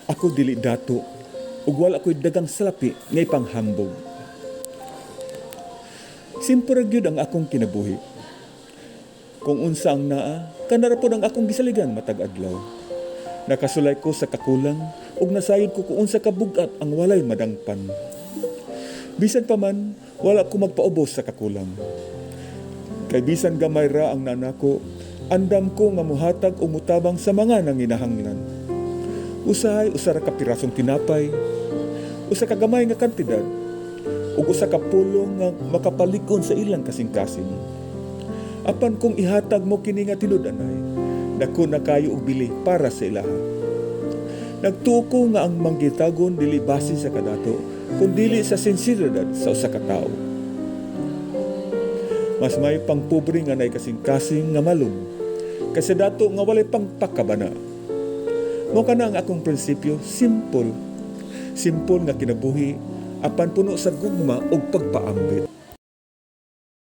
Ako dili dato, ug wala ko'y dagang salapi ngay panghambog. Simpura gyud ang akong kinabuhi. Kung unsa ang naa, kanara pod ang akong gisaligan matag adlaw. Nakasulay ko sa kakulang ug nasayod ko kung unsa ka bugat ang walay madangpan. Bisan pa man, wala ko magpaubos sa kakulang. Kay bisan gamay ra ang nanako, andam ko nga muhatag o mutabang sa mga nanginahanglan. Usahay usara ka pirasong tinapay, usa ka gamay nga kantidad, ug usa ka pulong nga makapalikon sa ilang kasing-kasing. Apan kung ihatag mo kini nga tinud-anay, dako na kayo og bili para sa ilaha. Nagtuko nga ang manggitagon dili base sa kadato, kun dili sa sinseridad sa usa ka tawo. Mas may pangpobre nga nay kasing-kasing nga malum, kasi dato nga walay pang pakabana. Mo kana ang akong prinsipyo, simple. Simple nga kinabuhi, apan puno sa gugma ug pagpaambit.